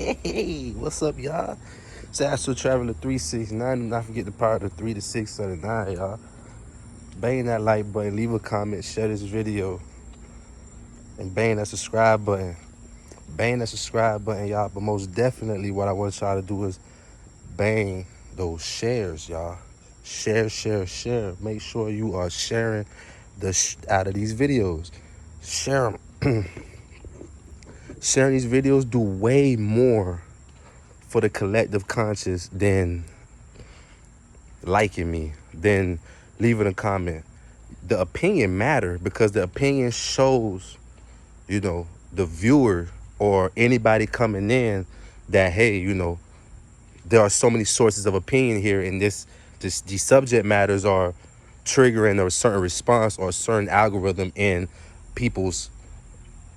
Hey, what's up, y'all? It's Astro Traveler 369. Do not forget the power of the 3 to 6 of the 9, y'all. Bang that like button, leave a comment, share this video, and bang that subscribe button. Bang that subscribe button, y'all. But most definitely, what I want y'all to do is bang those shares, y'all. Share, share, share. Make sure you are sharing out of these videos. Share them. Sharing these videos do way more for the collective conscious than liking me, than leaving a comment. The opinion matter because the opinion shows, the viewer or anybody coming in that, hey, there are so many sources of opinion here, and these subject matters are triggering a certain response or a certain algorithm in people's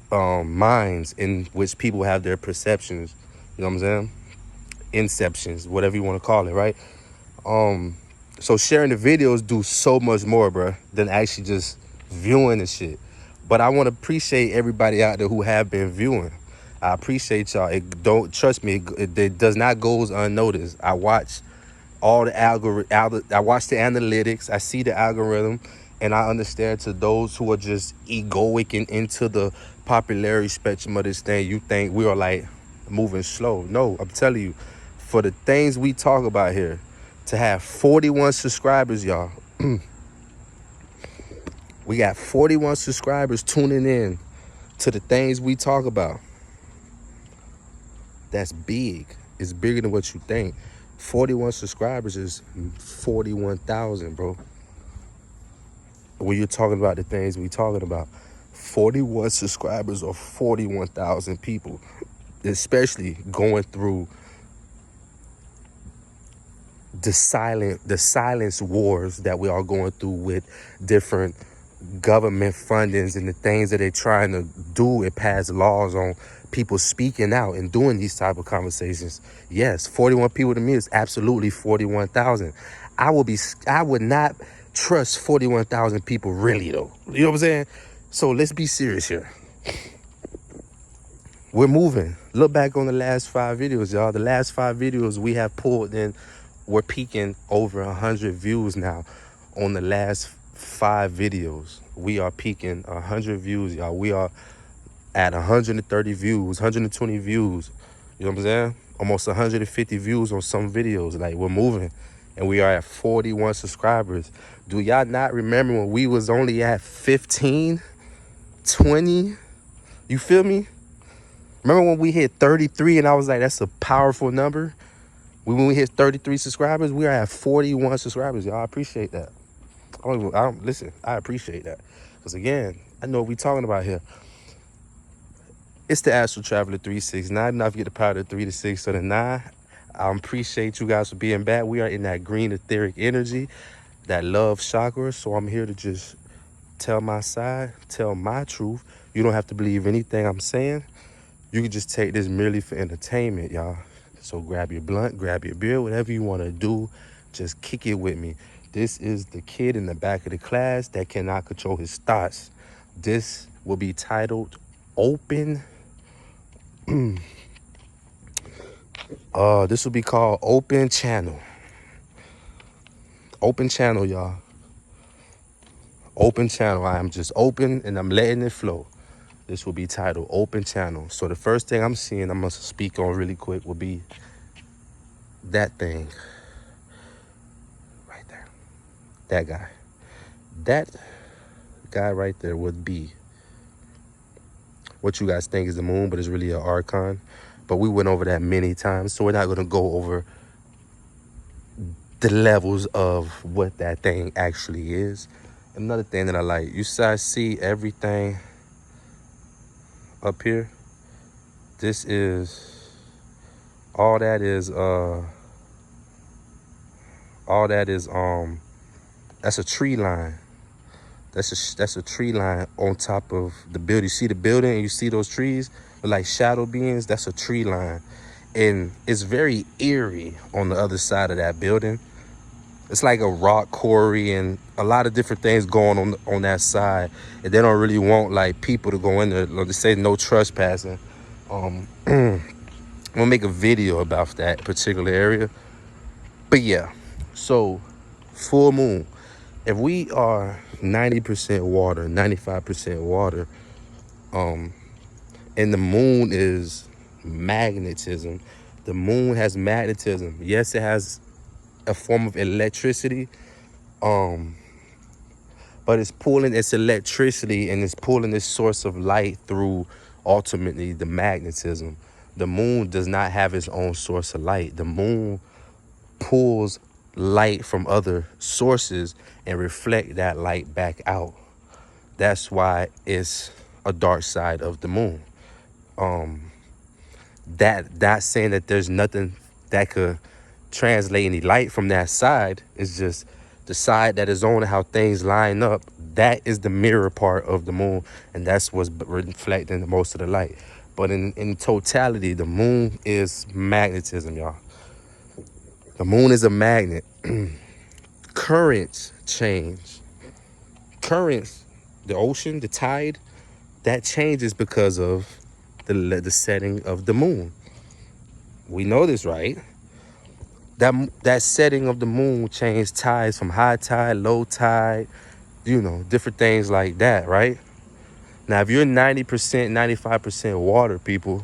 minds, in which people have their perceptions. You know what I'm saying? Inceptions, whatever you want to call it, right? So sharing the videos do so much more, bro, than actually just viewing the shit. But I want to appreciate everybody out there who have been viewing. I appreciate y'all. Trust me, it does not go unnoticed. I watch all the I watch the analytics. I see the algorithm, and I understand to those who are just egoic and into the popularity spectrum of this thing, you think we are like moving slow. No, I'm telling you, for the things we talk about here, to have 41 subscribers, y'all. We got 41 subscribers tuning in to the things we talk about. That's big. It's bigger than what you think. 41 subscribers is 41,000, bro. When you're talking about the things we talking about, 41 subscribers or 41,000 people, especially going through the silence wars that we are going through with different government fundings and the things that they're trying to do and pass laws on people speaking out and doing these type of conversations. Yes, 41 people to me is absolutely 41,000. I would not trust 41,000 people really, though. You know what I'm saying? So let's be serious here. We're moving. Look back on the last 5 videos, y'all. The last 5 videos we have pulled in, we're peaking over 100 views now on the last 5 videos. We are peaking 100 views, y'all. We are at 130 views, 120 views. You know what I'm saying? Almost 150 views on some videos. Like, we're moving. And we are at 41 subscribers. Do y'all not remember when we was only at 15, 20? You feel me? Remember when we hit 33 and I was like, that's a powerful number? When we hit 33 subscribers, we are at 41 subscribers, y'all. I appreciate that. Listen, I appreciate that. Because again, I know what we talking about here. It's the Astro Traveler 369. Do not forget the power of the 3 to 6 of the 9. I appreciate you guys for being back. We are in that green etheric energy, that love chakra. So I'm here to just tell my side, tell my truth. You don't have to believe anything I'm saying. You can just take this merely for entertainment, y'all. So grab your blunt, grab your beer, whatever you want to do, just kick it with me. This is the kid in the back of the class that cannot control his thoughts. This will be titled Open. This will be called Open Channel. Open Channel, y'all. Open Channel. I am just open and I'm letting it flow. This will be titled Open Channel. So the first thing I'm seeing, I'm going to speak on really quick, will be that thing right there. That guy. That guy right there would be what you guys think is the moon, but it's really an archon. But we went over that many times, so we're not going to go over the levels of what that thing actually is. Another thing that I like, you guys see everything up here. This is all that is that's a tree line. That's a tree line on top of the building. You see the building and you see those trees like shadow beings. That's a tree line, and it's very eerie on the other side of that building. It's like a rock quarry and a lot of different things going on that side, and they don't really want like people to go in there. They say no trespassing. I'm gonna make a video about that particular area. But yeah, so full moon. If we are 90% water, 95% water, and the moon is magnetism, the moon has magnetism. Yes, it has a form of electricity, but it's pulling its electricity and it's pulling this source of light through ultimately the magnetism. The moon does not have its own source of light. The moon pulls light from other sources and reflect that light back out. That's why it's a dark side of the moon. That saying that there's nothing that could translate any light from that side. Is just the side that is on how things line up. That is the mirror part of the moon, and that's what's reflecting the most of the light. But in totality, the moon is magnetism, y'all. The moon is a magnet. Currents change. Currents, the ocean, the tide, that changes because of the setting of the moon. We know this, right? That setting of the moon changed tides from high tide, low tide, different things like that, right? Now, if you're 90%, 95% water, people,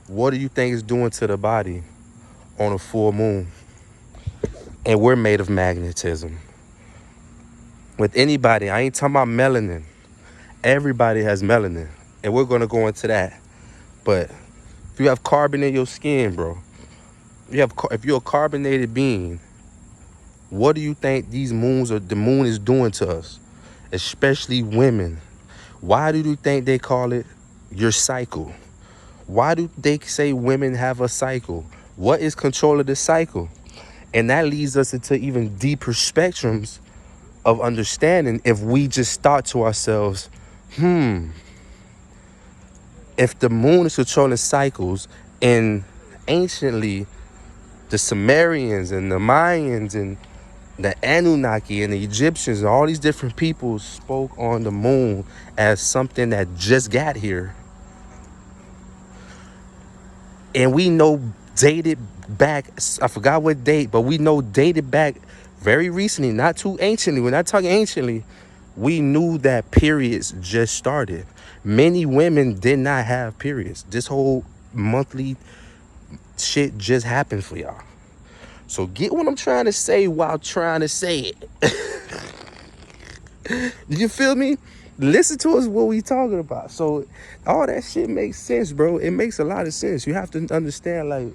what do you think it's doing to the body on a full moon? And we're made of magnetism. With anybody, I ain't talking about melanin. Everybody has melanin, and we're gonna go into that. But if you have carbon in your skin, bro, if you're a carbonated being, what do you think the moon is doing to us, especially women? Why do you think they call it your cycle? Why do they say women have a cycle? What is control of the cycle? And that leads us into even deeper spectrums of understanding if we just thought to ourselves, if the moon is controlling cycles, and anciently the Sumerians and the Mayans and the Anunnaki and the Egyptians and all these different people spoke on the moon as something that just got here. And we know dated back, I forgot what date, but we know dated back very recently, not too anciently. We're not talking anciently. We knew that periods just started. Many women did not have periods. This whole monthly shit just happened for y'all. So get what I'm trying to say while trying to say it. You feel me? Listen to us what we talking about. So all that shit makes sense, bro. It makes a lot of sense. You have to understand, like,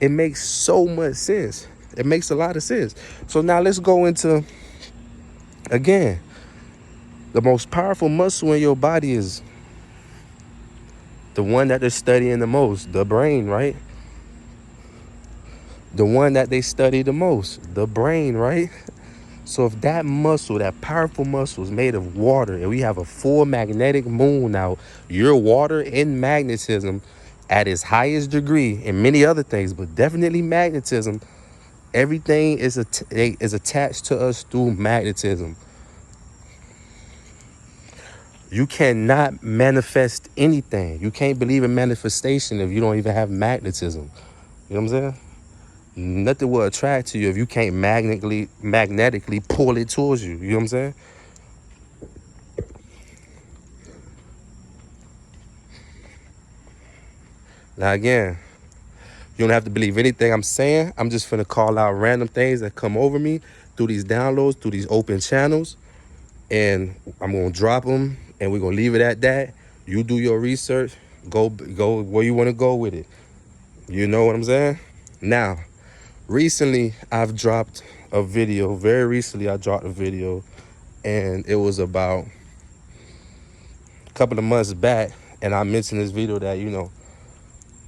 it makes so much sense. It makes a lot of sense. So now let's go into, again, the most powerful muscle in your body is the one that they're studying the most, the brain, right? The one that they study the most, the brain, right? So if that muscle, that powerful muscle is made of water, and we have a full magnetic moon now, your water and magnetism at its highest degree, and many other things, but definitely magnetism, everything is attached to us through magnetism. You cannot manifest anything. You can't believe in manifestation if you don't even have magnetism. You know what I'm saying? Nothing will attract to you if you can't magnetically pull it towards you. You know what I'm saying? Now again, you don't have to believe anything I'm saying. I'm just finna call out random things that come over me through these downloads, through these open channels. And I'm gonna drop them, and we're gonna leave it at that. You do your research. Go where you wanna go with it. You know what I'm saying? Now, recently, I've dropped a video. Very recently, I dropped a video, and it was about a couple of months back. And I mentioned this video that,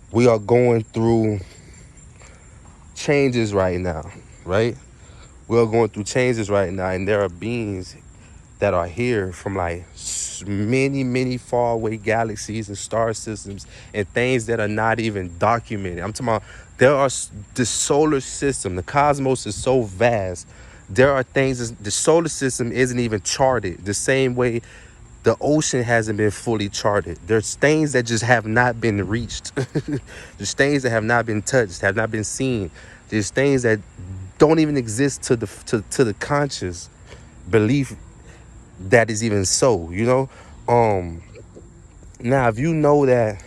we are going through changes right now, right? We are going through changes right now, and there are beings that are here from like many, many far away galaxies and star systems and things that are not even documented. I'm talking about the solar system, the cosmos is so vast. There are things, the solar system isn't even charted the same way the ocean hasn't been fully charted. There's things that just have not been reached. There's things that have not been touched, have not been seen. There's things that don't even exist to the conscious belief that is even so, you know. Now if you know that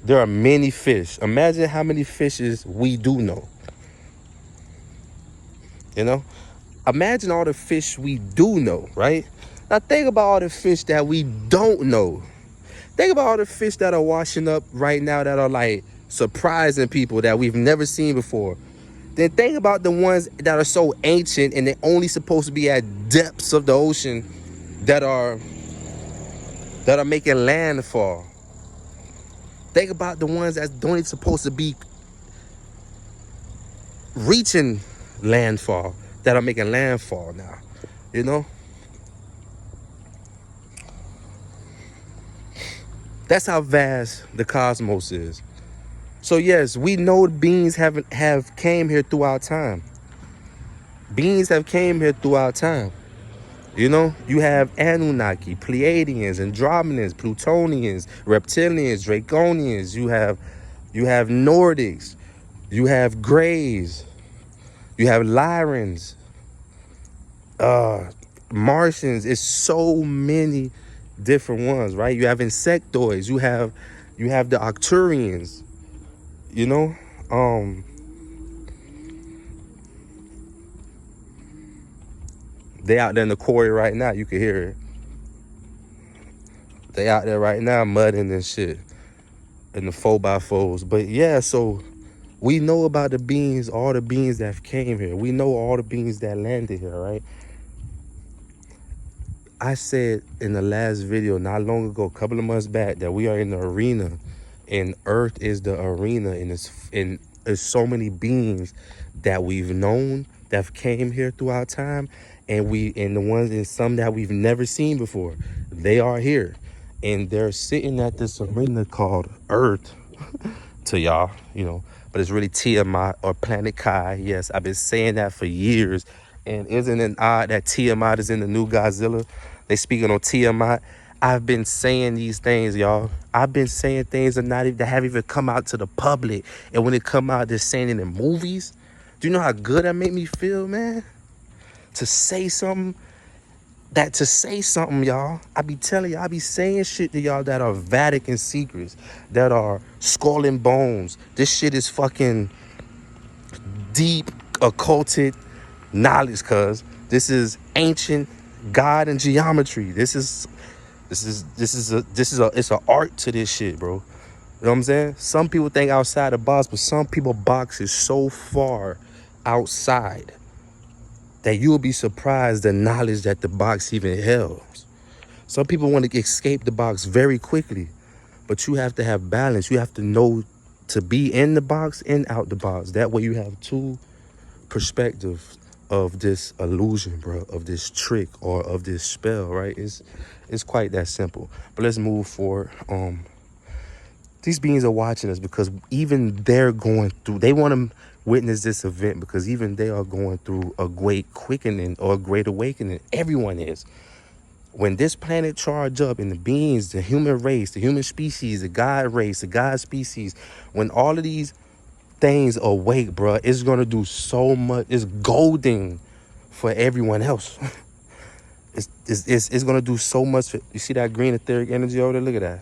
there are many fish, imagine how many fishes we do know, you know. Imagine all the fish we do know, right? Now think about all the fish that we don't know. Think about all the fish that are washing up right now that are like surprising people that we've never seen before. Then think about the ones that are so ancient and they're only supposed to be at depths of the ocean that are making landfall. Think about the ones that don't even supposed to be reaching landfall that are making landfall now, you know. That's how vast the cosmos is. So yes, we know beings have came here throughout time. Beings have came here throughout time. You know, you have Anunnaki, Pleiadians, Andromedans, Plutonians, Reptilians, Draconians. You have Nordics. You have Greys. You have Lyrans. Martians. It's so many different ones, right? You have insectoids. You have the Arcturians. You know, they out there in the quarry right now. You can hear it. They out there right now mudding and shit in the 4x4s. But yeah, so we know about the beings, all the beings that came here. We know all the beings that landed here, right? I said in the last video not long ago, a couple of months back, that we are in the arena and Earth is the arena, and there's so many beings that we've known that came here throughout time, and the ones and some that we've never seen before. They are here, and they're sitting at this arena called Earth to y'all, you know, but it's really Tiamat or Planet Kai. Yes, I've been saying that for years. And isn't it odd that Tiamat is in the new Godzilla? They speaking on Tiamat. I've been saying these things, y'all. I've been saying things that haven't even come out to the public. And when it come out, they're saying it in movies. Do you know how good that made me feel, man? To say something, y'all. I be telling y'all, I be saying shit to y'all that are Vatican secrets, that are skull and bones. This shit is fucking deep, occulted knowledge, cuz this is ancient God and geometry. It's an art to this shit, bro. You know what I'm saying? Some people think outside the box, but some people box is so far outside that you'll be surprised the knowledge that the box even holds. Some people want to escape the box very quickly, but you have to have balance. You have to know to be in the box and out the box. That way you have two perspectives of this illusion, bro, of this trick or of this spell, right? It's quite that simple. But let's move forward. These beings are watching us because even they're going through, they want to witness this event because even they are going through a great quickening or a great awakening. Everyone is. When this planet charge up and the beings, the human race, the human species, the God race, the God species, when all of these things awake, bro, it's gonna do so much. It's golden for everyone else. it's gonna do so much. You see that green etheric energy over there? Look at that.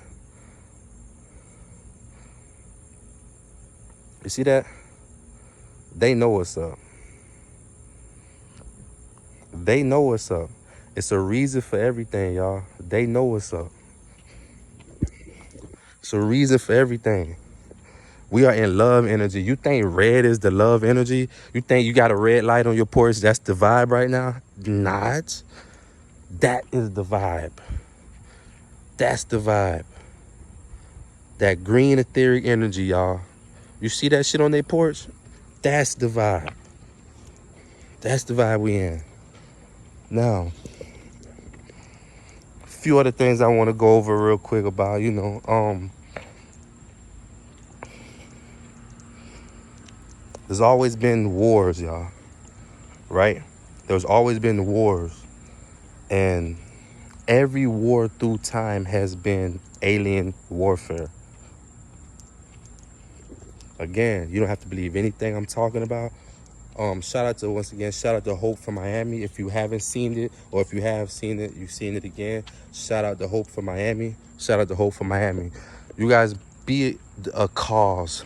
You see that? They know what's up. They know what's up. It's a reason for everything, y'all. They know what's up. It's a reason for everything. We are in love energy. You think red is the love energy? You think you got a red light on your porch? That's the vibe right now? Not. That is the vibe. That's the vibe. That green etheric energy, y'all. You see that shit on their porch? That's the vibe. That's the vibe we in. Now, a few other things I want to go over real quick about, you know, there's always been wars, y'all, right? There's always been wars. And Every war through time has been alien warfare. Again, you don't have to believe anything I'm talking about. Shout out to, once again, shout out to Hope from Miami. If you haven't seen it, or if you have seen it, you've seen it again. Shout out to Hope from Miami. Shout out to Hope from Miami. You guys be a cause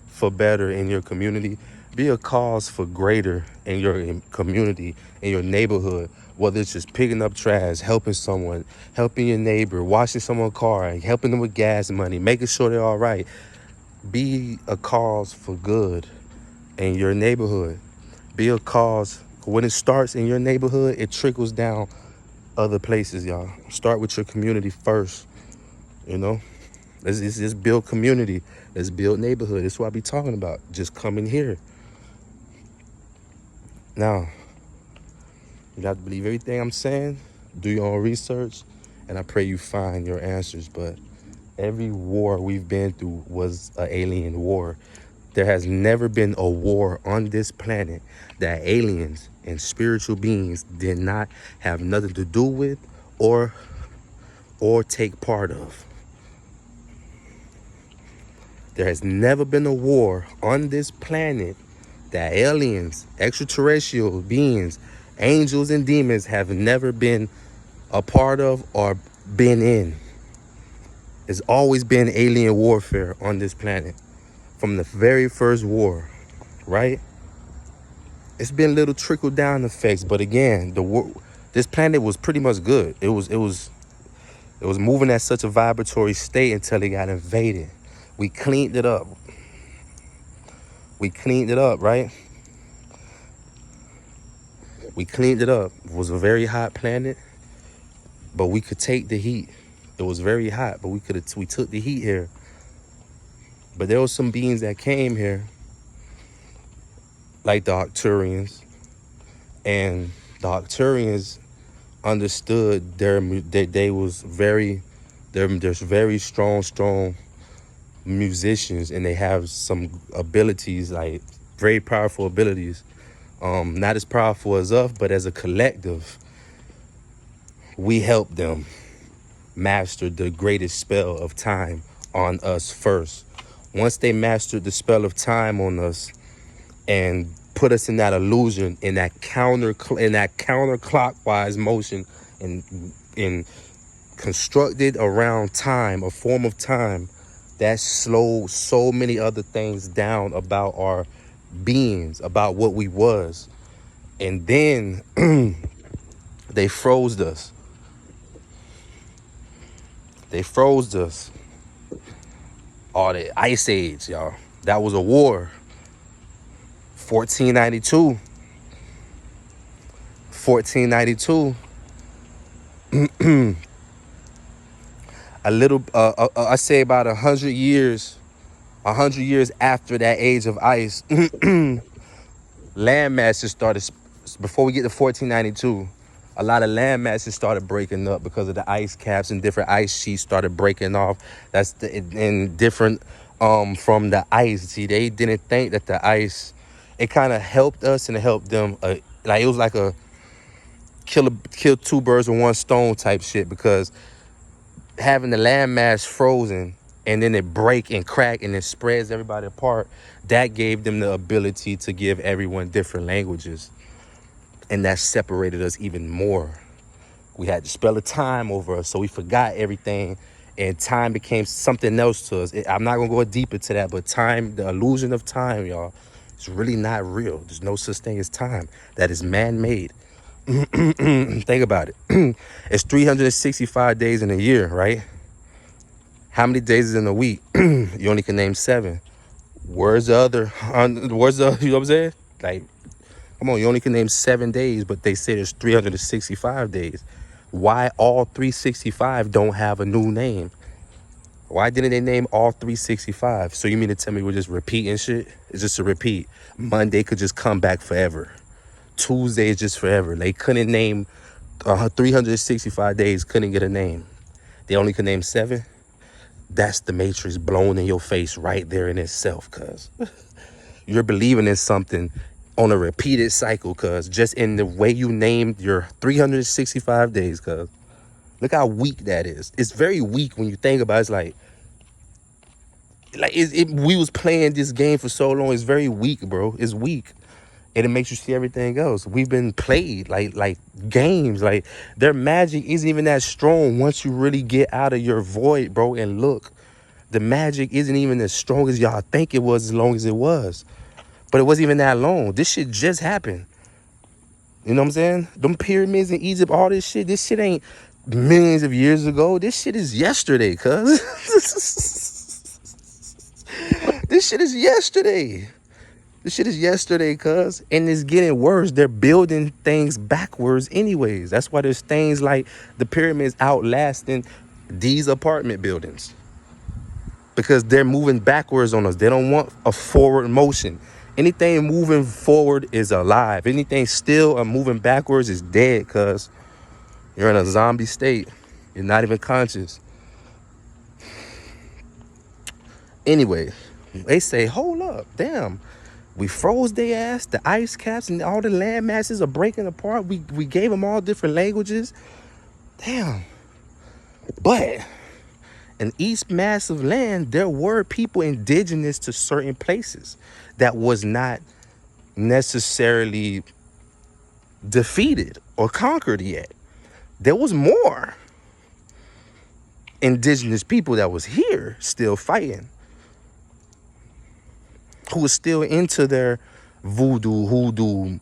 for better in your community. Be a cause for greater in your community, in your neighborhood. Whether it's just picking up trash, helping someone, helping your neighbor, washing someone's car, helping them with gas money, making sure they're all right. Be a cause for good in your neighborhood. Be a cause. When it starts in your neighborhood, it trickles down other places, y'all. Start with your community first, you know? Let's just build community. Let's build neighborhood. That's what I be talking about. Just come in here. Now, you have to believe everything I'm saying. Do your own research. And I pray you find your answers. But every war we've been through was an alien war. There has never been a war on this planet that aliens and spiritual beings did not have nothing to do with or take part of. There has never been a war on this planet that aliens, extraterrestrial beings, angels and demons have never been a part of or been in. There's always been alien warfare on this planet. From the very first war, right? It's been little trickle down effects, but again, this planet was pretty much good. It was moving at such a vibratory state until it got invaded. We cleaned it up. We cleaned it up, right? We cleaned it up. It was a very hot planet, but we could take the heat. It was very hot, but we took the heat here. But there were some beings that came here, like the Arcturians, and the Arcturians understood there's very strong musicians, and they have some abilities, like very powerful abilities. Not as powerful as us, but as a collective, we help them master the greatest spell of time on us first. Once they mastered the spell of time on us and put us in that illusion, in that counterclockwise motion, and constructed around time, a form of time that slowed so many other things down about our beings, about what we was. And then they froze us. They froze us. Oh, the Ice Age, y'all. That was a war. 1492. 1492. I say about 100 years after that age of ice, land masses started, before we get to 1492, a lot of land masses started breaking up because of the ice caps, and different ice sheets started breaking off. And different from the ice. See, they didn't think that the ice, it kind of helped us and it helped them. Like it was like a kill two birds with one stone type shit, because having the landmass frozen and then it break and crack and it spreads everybody apart, that gave them the ability to give everyone different languages. And that separated us even more. We had the spell of time over us, so we forgot everything, and time became something else to us. I'm not gonna go deep into that, but time, the illusion of time, y'all, is really not real. There's no such thing as time. That is man-made. Think about it. It's 365 days in a year, right? How many days is in a week? You only can name 7. Where's the other? You know what I'm saying? Like, come on, you only can name 7 days, but they say there's 365 days. Why all 365 don't have a new name? Why didn't they name all 365? So you mean to tell me we're just repeating shit? It's just a repeat. Monday could just come back forever. Tuesday is just forever. They couldn't name 365 days, couldn't get a name. They only could name 7. That's the Matrix blown in your face right there in itself, cuz. You're believing in something on a repeated cycle, cuz. Just in the way you named your 365 days, cuz. Look how weak that is. It's very weak when you think about it. It's we was playing this game for so long. It's very weak, bro. It's weak. And it makes you see everything else. We've been played like games. Like their magic isn't even that strong once you really get out of your void, bro, and look. The magic isn't even as strong as y'all think it was as long as it was. But it wasn't even that long. This shit just happened. You know what I'm saying? Them pyramids in Egypt, all this shit ain't millions of years ago. This shit is yesterday, cuz. This shit is yesterday. This shit is yesterday, cuz. And it's getting worse. They're building things backwards anyways. That's why there's things like the pyramids outlasting these apartment buildings. Because they're moving backwards on us. They don't want a forward motion. Anything moving forward is alive. Anything still or moving backwards is dead, cuz you're in a zombie state. You're not even conscious. Anyway, they say, hold up, damn. We froze their ass. The ice caps and all the land masses are breaking apart. We gave them all different languages. Damn. But in East Massive Land, there were people indigenous to certain places that was not necessarily defeated or conquered yet. There was more indigenous people that was here still fighting, who was still into their voodoo, hoodoo,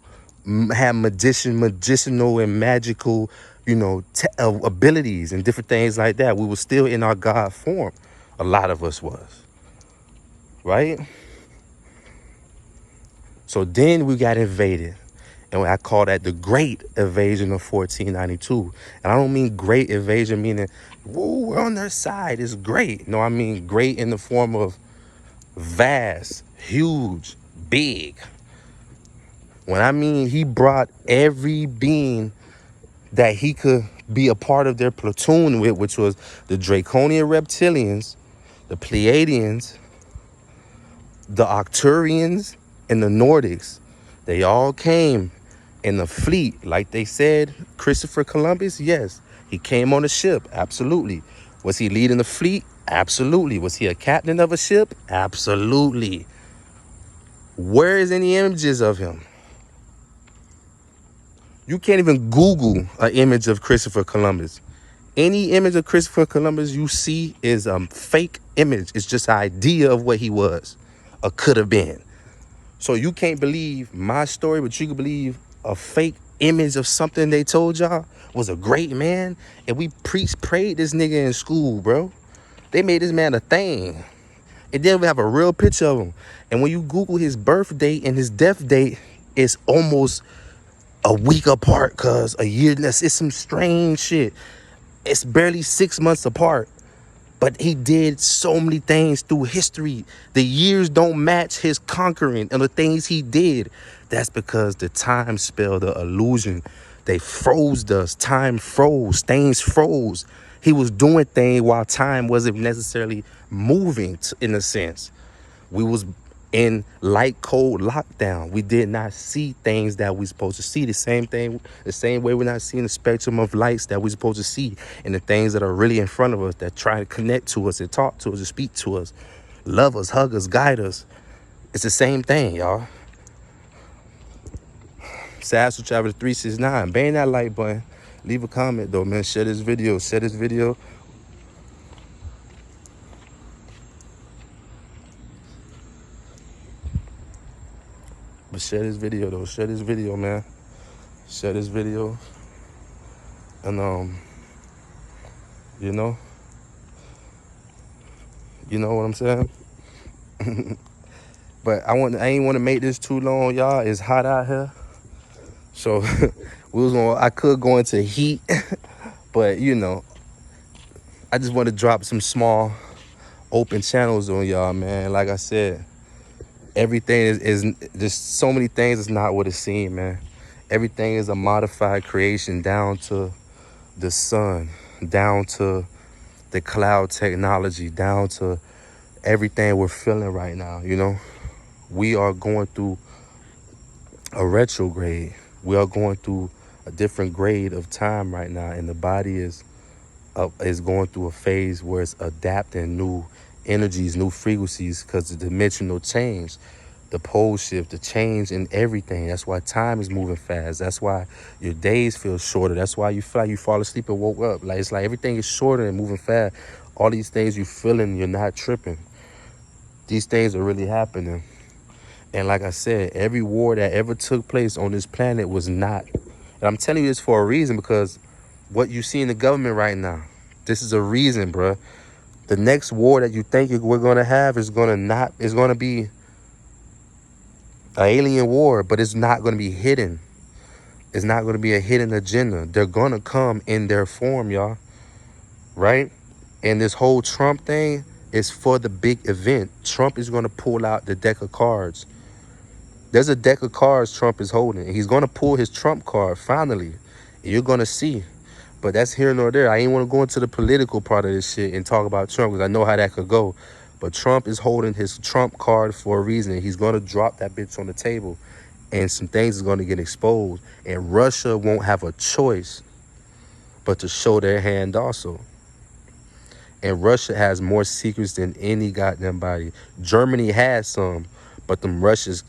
had medicinal and magical, abilities and different things like that. We were still in our God form. A lot of us was, right? So then we got invaded. And I call that the Great Invasion of 1492. And I don't mean great invasion meaning, woo, we're on their side. It's great. No, I mean great in the form of vast, huge, big. When I mean he brought every being that he could be a part of their platoon with, which was the Draconian Reptilians, the Pleiadians, the Arcturians, and the Nordics. They all came in the fleet, like they said. Christopher Columbus, yes, he came on a ship, absolutely. Was he leading the fleet? Absolutely. Was he a captain of a ship? Absolutely. Where is any images of him? You can't even Google an image of Christopher Columbus. Any image of Christopher Columbus you see is a fake image. It's just an idea of what he was or could have been. So you can't believe my story, but you can believe a fake image of something they told y'all was a great man. And we prayed this nigga in school, bro. They made this man a thing. And then we have a real picture of him. And when you Google his birth date and his death date, it's almost a week apart, cuz a year. It's some strange shit. It's barely 6 months apart. But he did so many things through history. The years don't match his conquering and the things he did. That's because the time spell, the illusion, they froze us. Time froze. Things froze. He was doing things while time wasn't necessarily moving in a sense. We was in light cold lockdown. We did not see things that we supposed to see. The same way we're not seeing the spectrum of lights that we supposed to see, and the things that are really in front of us that try to connect to us and talk to us and speak to us, love us, hug us, guide us. It's the same thing, y'all. Astral Traveler 369. Bang that like button. Leave a comment though, man. Share this video. Share this video. But share this video though. Share this video, man. Share this video. And you know what I'm saying? But I ain't want to make this too long, y'all. It's hot out here. So I could go into heat, but I just want to drop some small open channels on y'all, man. Like I said, everything is just so many things. It's not what it seems, man. Everything is a modified creation, down to the sun, down to the cloud technology, down to everything we're feeling right now. We are going through a retrograde. We are going through a different grade of time right now, and the body is is going through a phase where it's adapting new energies, new frequencies, because the dimensional change, the pole shift, the change in everything. That's why time is moving fast. That's why your days feel shorter. That's why you feel like you fall asleep and woke up. Like, it's like everything is shorter and moving fast. All these things you feeling, you're not tripping. These things are really happening. And like I said, every war that ever took place on this planet was not. And I'm telling you this for a reason, because what you see in the government right now, this is a reason, bruh. The next war that you think we're going to have is going to be an alien war, but it's not going to be hidden. It's not going to be a hidden agenda. They're going to come in their form, y'all. Right? And this whole Trump thing is for the big event. Trump is going to pull out the deck of cards. There's a deck of cards Trump is holding, and he's going to pull his Trump card finally. And you're going to see. But that's here nor there. I ain't want to go into the political part of this shit and talk about Trump, because I know how that could go. But Trump is holding his Trump card for a reason. He's going to drop that bitch on the table, and some things is going to get exposed. And Russia won't have a choice but to show their hand also. And Russia has more secrets than any goddamn body. Germany has some, but them Russians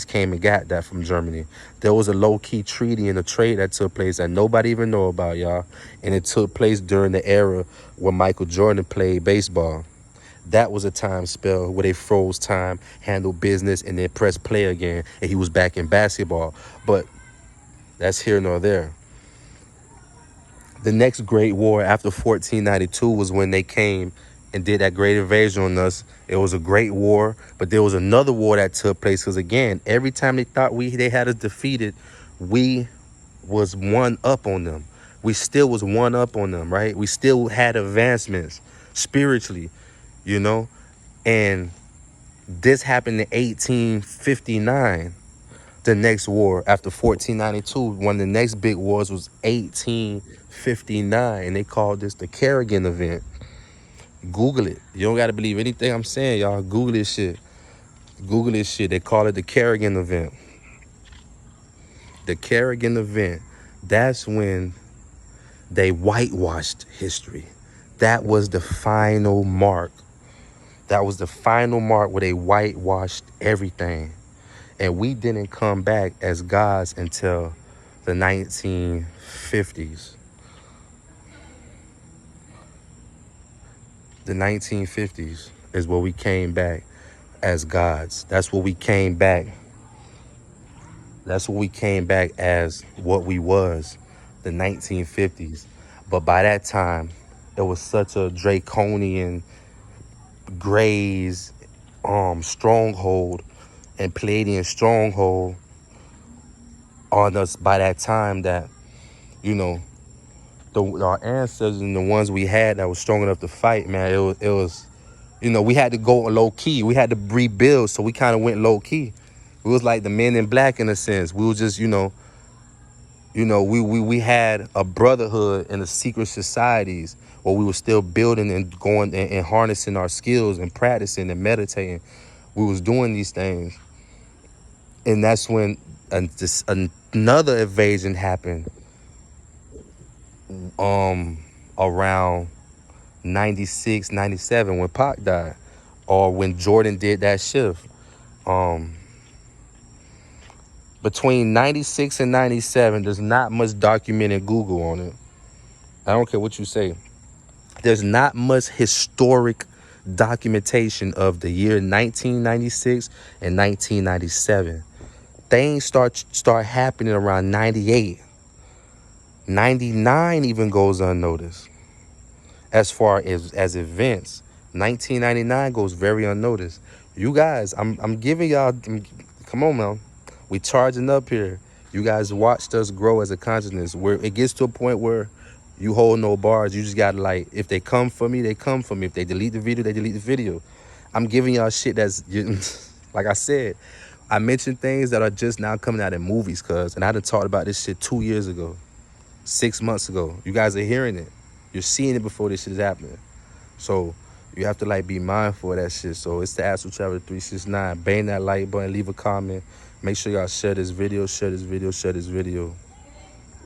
came and got that from Germany. There was a low-key treaty and a trade that took place that nobody even know about, y'all. And it took place during the era when Michael Jordan played baseball. That was a time spell where they froze time, handled business, and then pressed play again. And he was back in basketball. But that's here nor there. The next great war after 1492 was when they came and did that great invasion on us. It was a great war, but there was another war that took place, because again, every time they thought they had us defeated, we was one up on them. We still was one up on them, right? We still had advancements spiritually, you know? And this happened in 1859. The next war after 1492, one of the next big wars was 1859, and they called this the Kerrigan event. Google it. You don't got to believe anything I'm saying, y'all. Google this shit. Google this shit. They call it the Kerrigan event. The Kerrigan event. That's when they whitewashed history. That was the final mark. That was the final mark where they whitewashed everything. And we didn't come back as gods until the 1950s. The 1950s is where we came back as gods. That's what we came back. That's what we came back as what we was, the 1950s. But by that time, it was such a draconian, Greys stronghold and Palladian stronghold on us by that time that, you know, our ancestors and the ones we had that was strong enough to fight, man, it was, you know, we had to go low key. We had to rebuild, so we kind of went low key. We was like the Men in Black in a sense. We was just, we had a brotherhood in the secret societies where we were still building and going and harnessing our skills and practicing and meditating. We was doing these things. And that's when another invasion happened around 96, 97 when Pac died, or when Jordan did that shift. Between 96 and 97, there's not much documented Google on it. I don't care what you say. There's not much historic documentation of the year 1996 and 1997. Things start happening around 98. 99 even goes unnoticed. As far as events, 1999 goes very unnoticed. You guys, I'm giving y'all, come on, man. We charging up here. You guys watched us grow as a consciousness, where it gets to a point where you hold no bars. You just gotta, like, if they come for me, they come for me. If they delete the video, they delete the video. I'm giving y'all shit that's, like I said, I mentioned things that are just now coming out in movies, and I done talked about this shit 2 years ago, 6 months ago. You guys are hearing it. You're seeing it before this shit is happening. So you have to, like, be mindful of that shit. So it's the Astral Traveler 369. Bang that like button, leave a comment. Make sure y'all share this video, share this video, share this video.